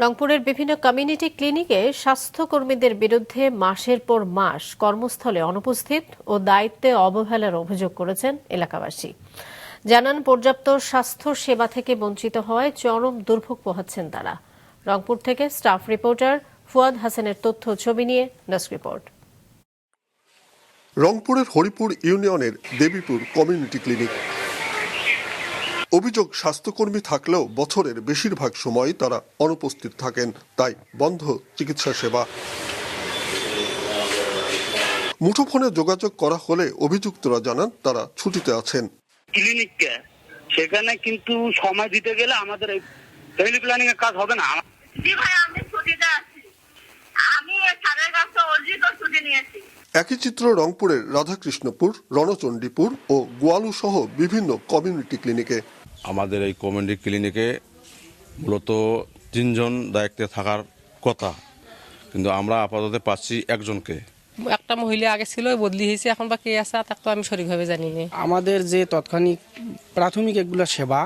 রংপুরের বিভিন্ন কমিউনিটি ক্লিনিকে স্বাস্থ্যকর্মীদের বিরুদ্ধে মাসের পর মাস কর্মস্থলে অনুপস্থিত ও দায়িত্বে অবহেলার অভিযোগ করেছেন এলাকাবাসী। জানান, পর্যাপ্ত স্বাস্থ্য সেবা থেকে বঞ্চিত হওয়ায় চরম দুর্ভোগ পোহাচ্ছেন তারা। রংপুর থেকে স্টাফ রিপোর্টার ফুয়াদ হাসানের তথ্য ছবি নিয়ে ডেস্ক রিপোর্ট। রংপুরের হরিপুর ইউনিয়নের দেবীপুর কমিউনিটি ক্লিনিক। অভিযোগ, স্বাস্থ্যকর্মী থাকলেও বছরের বেশিরভাগ সময় তারা অনুপস্থিত থাকেন, তাই বন্ধ চিকিৎসা সেবা। মুঠোফোনে যোগাযোগ করা হলে অভিযুক্তরা জানান তারা ছুটিতে আছেন। ক্লিনিককে সেখানে কিন্তু সময় দিতে গেলে আমাদের ফ্যামিলি প্ল্যানিং এর কাজ হবে না। জি ভাই, আমি ছুটিতে আছি। আমি স্যারের কাছে অর্জিত ছুটি নিয়েছি। একই চিত্র রংপুরের রাধাকৃষ্ণপুর, রণচণ্ডীপুর ও গোয়ালু সহ বিভিন্ন কমিউনিটি ক্লিনিকে। আমাদের এই কমিউনিটি ক্লিনিকে মূলত 3 জন দায়িত্বে থাকার কথা, কিন্তু আমরা আপাতত পাচ্ছি একজনকে। একটা মহিলা আগে ছিল, বদলি হয়েছে, এখন বা কে আছে তা তো আমি সঠিকভাবে জানি না। আমাদের যে তৎক্ষণিক প্রাথমিক এগুলো সেবা,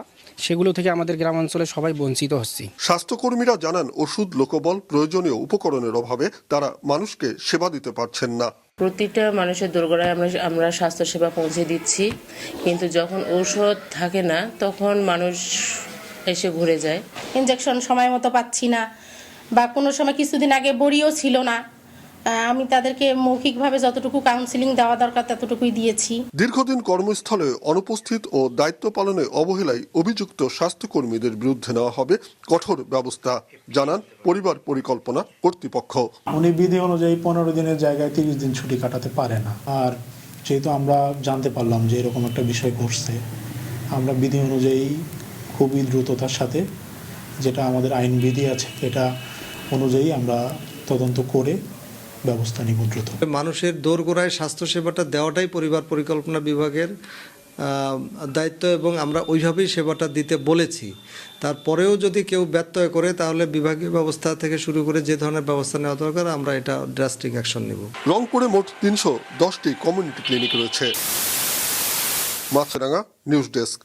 সেগুলো থেকে আমাদের গ্রামাঞ্চলে সবাই বঞ্চিত হচ্ছে। স্বাস্থ্যকর্মীরা জানান, ওষুধ, লোকবল, প্রয়োজনীয় উপকরণের অভাবে তারা মানুষকে সেবা দিতে পারছেন না। প্রতিটা মানুষের দোরগোড়ায় আমরা স্বাস্থ্যসেবা পৌঁছে দিচ্ছি, কিন্তু যখন ঔষধ থাকে না তখন মানুষ এসে ঘুরে যায়। ইনজেকশন সময় মতো পাচ্ছি না, বা কোনো সময় কিছুদিন আগে বড়িও ছিল না। আমি তাদেরকে মৌখিকভাবে যতটুকু কাউন্সিলিং দেওয়া দরকার ততটুকুই দিয়েছি। দীর্ঘদিন কর্মস্থলে অনুপস্থিত ও দায়িত্ব পালনে অবহেলায় অভিযুক্ত স্বাস্থ্যকর্মীদের বিরুদ্ধে নেওয়া হবে কঠোর ব্যবস্থা, জানান পরিবার পরিকল্পনা কর্তৃপক্ষ। উনি বিধি অনুযায়ী 15 দিনের জায়গায় 30 দিন ছুটি কাটাতে পারে না। আর যেহেতু আমরা জানতে পারলাম যে এরকম একটা বিষয় ঘটছে, আমরা বিধি অনুযায়ী খুবই দ্রুততার সাথে, যেটা আমাদের আইন বিধি আছে, এটা অনুযায়ী আমরা তদন্ত করে ব্যবস্থা নিব দ্রুত। মানুষের দোরগোড়ায় স্বাস্থ্যসেবাটা দেওয়াটাই পরিবার পরিকল্পনা বিভাগের দায়িত্ব এবং আমরা ওইভাবেই সেবাটা দিতে বলেছি। তারপরেও যদি কেউ ব্যত্যয় করে তাহলে বিভাগীয় ব্যবস্থা থেকে শুরু করে যে ধরনের ব্যবস্থা নেওয়া দরকার আমরা এটা ড্রাস্টিক অ্যাকশন নেব। রংপুরে মোট 310টি কমিউনিটি ক্লিনিক রয়েছে। মাছরাঙা নিউজ ডেস্ক।